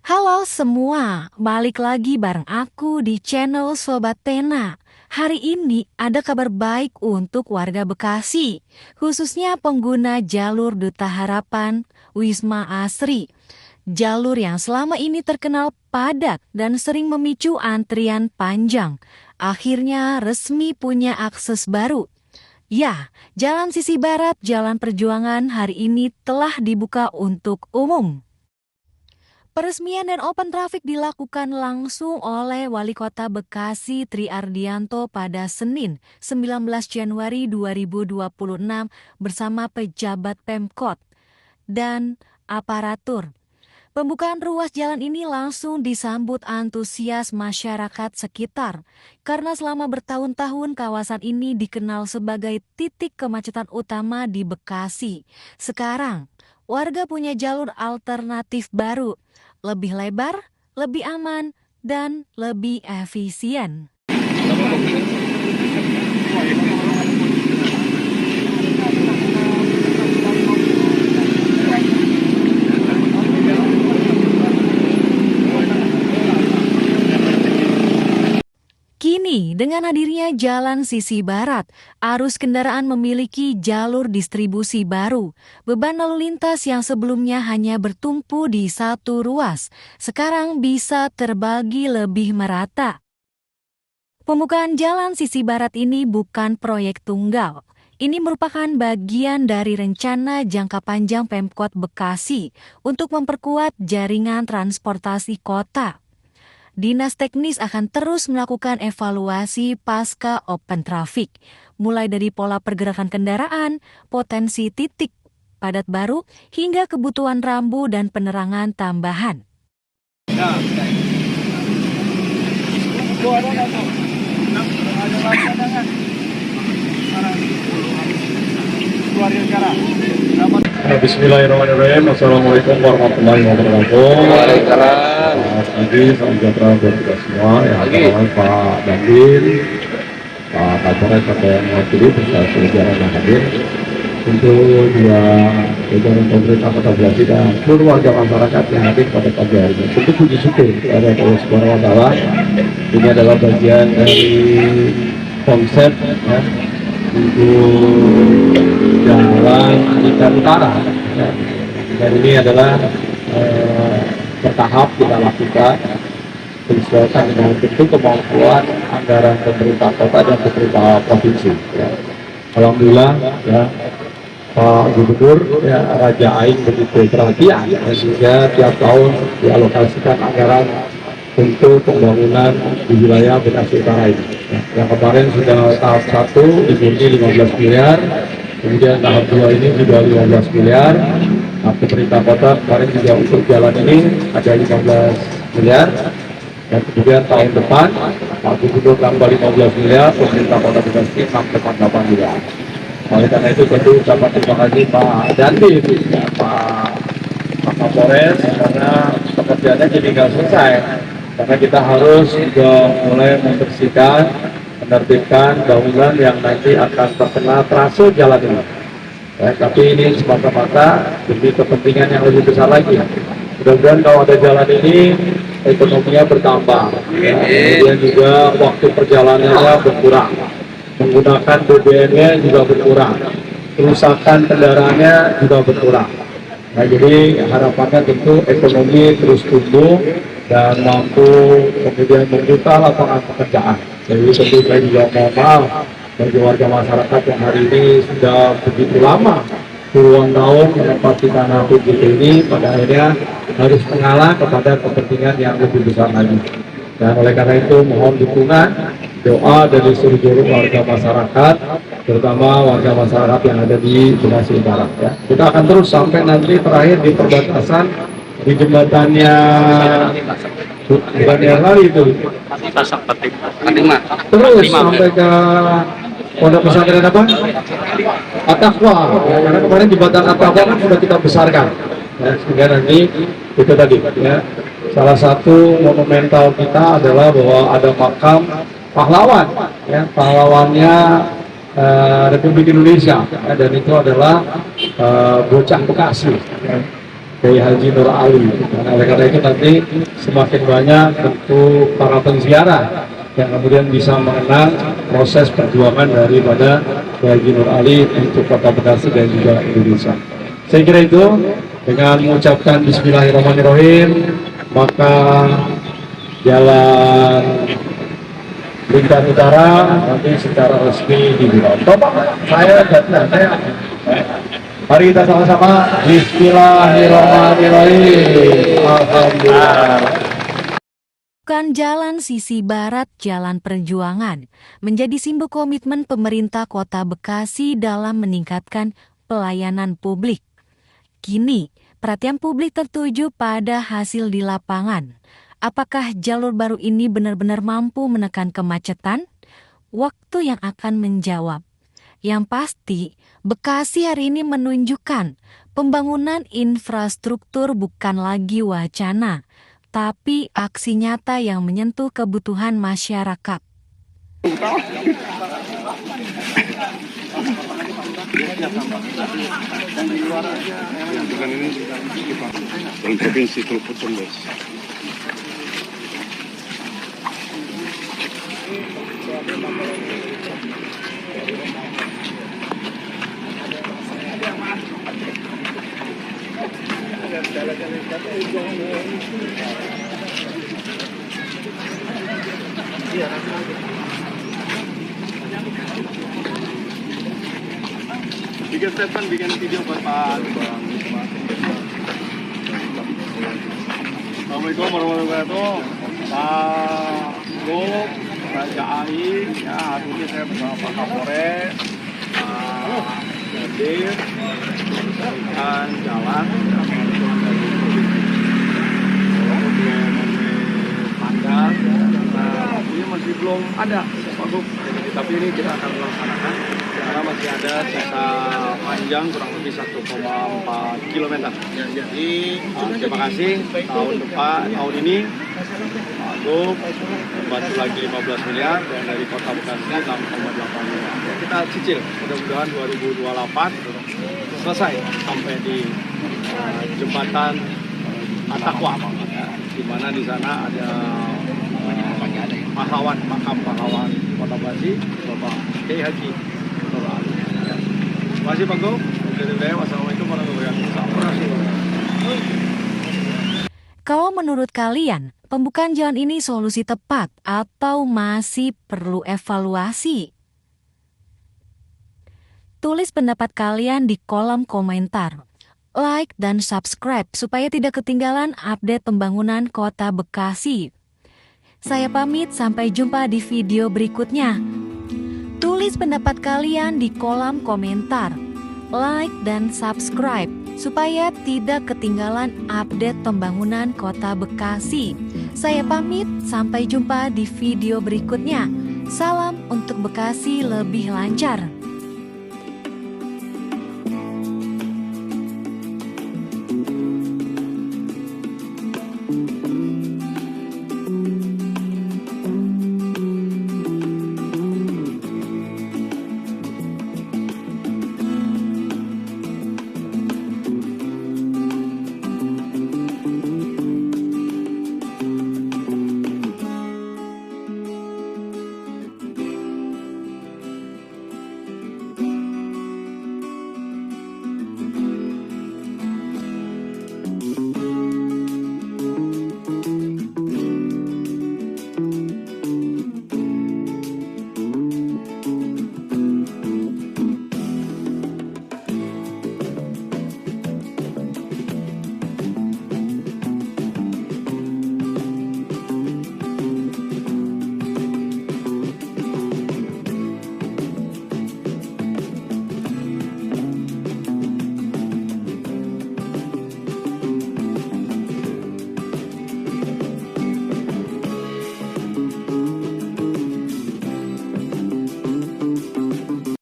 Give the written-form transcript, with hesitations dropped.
Halo semua, balik lagi bareng aku di channel Sobat Tena. Hari ini ada kabar baik untuk warga Bekasi, khususnya pengguna jalur Duta Harapan Wisma Asri. Jalur yang selama ini terkenal padat dan sering memicu antrian panjang. Akhirnya resmi punya akses baru. Ya, Jalan Sisi Barat Jalan Perjuangan hari ini telah dibuka untuk umum. Peresmian dan open traffic dilakukan langsung oleh Wali Kota Bekasi Tri Ardianto pada Senin 19 Januari 2026 bersama pejabat Pemkot dan aparatur. Pembukaan ruas jalan ini langsung disambut antusias masyarakat sekitar karena selama bertahun-tahun kawasan ini dikenal sebagai titik kemacetan utama di Bekasi. Sekarang, warga punya jalur alternatif baru, lebih lebar, lebih aman, dan lebih efisien. Kini, dengan hadirnya Jalan Sisi Barat, arus kendaraan memiliki jalur distribusi baru. Beban lalu lintas yang sebelumnya hanya bertumpu di satu ruas, sekarang bisa terbagi lebih merata. Pembukaan Jalan Sisi Barat ini bukan proyek tunggal. Ini merupakan bagian dari rencana jangka panjang Pemkot Bekasi untuk memperkuat jaringan transportasi kota. Dinas Teknis akan terus melakukan evaluasi pasca open traffic, mulai dari pola pergerakan kendaraan, potensi titik padat baru, hingga kebutuhan rambu dan penerangan tambahan. Bismillahirrahmanirrahim. Assalamualaikum warahmatullahi wabarakatuh. Waalaikumsalam. Selamat pagi, salam sejahtera buat kita semua. Yang pertama Pak Dandim, Pak Kapolres atau yang mewakili beserta seluruh yang hadir. Untuk dua jajaran pemerintah Kota Bekasi dan seluruh warga masyarakat yang hadir pada pagi hari ini. Tentu puji syukur kepada Allah Subhanahu Wa Taala. Ini adalah bagian dari konsep ya, untuk jalan Anita Utara ya. Dan ini adalah bertahap kita lakukan disesuaikan dengan bentuk kemampuan anggaran pemerintah kota dan pemerintah provinsi ya. Alhamdulillah ya, Pak Gubernur ya, Raja Aing begitu perhatian ya, sehingga tiap tahun dialokasikan anggaran untuk pembangunan di wilayah Bekasi Utara ini. Yang kemarin sudah tahap 1 dimiliki 15 miliar, kemudian tahap 2 ini juga 15 miliar. Nah, pemerintah kota kemarin juga untuk jalan ini ada 15 miliar, dan kemudian tahun depan Pak Gubernur tambah 15 miliar, pemerintah kota Bekasi sampai 8 miliar. Oleh karena itu tentu ucapan terima kasih Pak Dandim, ya, Pak Kapolres, karena pekerjaannya jadi nggak selesai. Karena kita harus juga mulai membersihkan, menertibkan bangunan yang nanti akan terkena trase jalan ini. Ya, tapi ini semata-mata demi kepentingan yang lebih besar lagi. Mudah-mudahan kalau ada jalan ini, ekonominya bertambah. Ya, kemudian juga waktu perjalanannya berkurang. Menggunakan BBM-nya juga berkurang. Kerusakan kendaraannya juga berkurang. Nah, jadi harapannya tentu ekonomi terus tumbuh dan mampu kemudian membuka lapangan pekerjaan. Jadi tentu saya juga mohon maaf bagi warga masyarakat yang hari ini sudah begitu lama puluhan tahun menempati tanah begitu ini, pada akhirnya harus mengalah kepada kepentingan yang lebih besar lagi. Dan oleh karena itu mohon dukungan, doa dari seluruh warga masyarakat, terutama warga masyarakat yang ada di Bekasi Utara. Ya. Kita akan terus sampai nanti terakhir di perbatasan di jembatannya, bukan yang lari itu, terus sampai ke pondok pesantren apa? At-Taqwa. Ya, karena kemarin jembatan At-Taqwa kan sudah kita besarkan. Ya, sehingga nanti itu tadi ya. Salah satu monumental kita adalah bahwa ada makam pahlawan, ya, pahlawannya Republik Indonesia, ya, dan itu adalah bocah Bekasi. Ya. Kiai Haji Nur Ali. Dan oleh karena itu nanti semakin banyak tentu para penziarah yang kemudian bisa mengenang proses perjuangan daripada Kiai Haji Nur Ali untuk Kota Bekasi dan juga Indonesia. Saya kira itu, dengan mengucapkan Bismillahirrahmanirrahim, maka jalan Lingkar Utara nanti secara resmi dibuka. Coba saya dan saya. Mari kita sama-sama Bismillahirrahmanirrahim. Alhamdulillah. Bukan jalan sisi barat Jalan Perjuangan menjadi simbol komitmen pemerintah Kota Bekasi dalam meningkatkan pelayanan publik. Kini, perhatian publik tertuju pada hasil di lapangan. Apakah jalur baru ini benar-benar mampu menekan kemacetan? Waktu yang akan menjawab. Yang pasti, Bekasi hari ini menunjukkan pembangunan infrastruktur bukan lagi wacana, tapi aksi nyata yang menyentuh kebutuhan masyarakat. Bukan ini provinsi Teluk Bes. Bikin statement, bikin video buat Pak. Assalamualaikum warahmatullahi wabarakatuh. Pak Gub, Raja AI, ya hari ini saya bersama Pak Kapolres, Pak Jadir, dan jalan Pandang. Nah, ini masih belum ada Pak Gub, tapi ini kita akan melaksanakan karena masih ada sisa panjang kurang lebih 1,4 km. Jadi terima kasih tahun ini Pak Gub membantu lagi 15 miliar dan dari Kota Bekasi 6,8 miliar. Ya, kita cicil, mudah-mudahan 2028 selesai sampai di jembatan Atakwa, di mana di sana ada pahlawan, makam pahlawan Kota Bekasi, Bapak Kiai Haji Nur Ali. Terima kasih Pak Gub. Wassalamualaikum warahmatullahi wabarakatuh. Kalau menurut kalian, pembukaan jalan ini solusi tepat atau masih perlu evaluasi? Tulis pendapat kalian di kolom komentar. Like dan subscribe supaya tidak ketinggalan update pembangunan Kota Bekasi. Saya pamit, sampai jumpa di video berikutnya. Tulis pendapat kalian di kolom komentar. Like dan subscribe supaya tidak ketinggalan update pembangunan Kota Bekasi. Saya pamit, sampai jumpa di video berikutnya. Salam untuk Bekasi lebih lancar.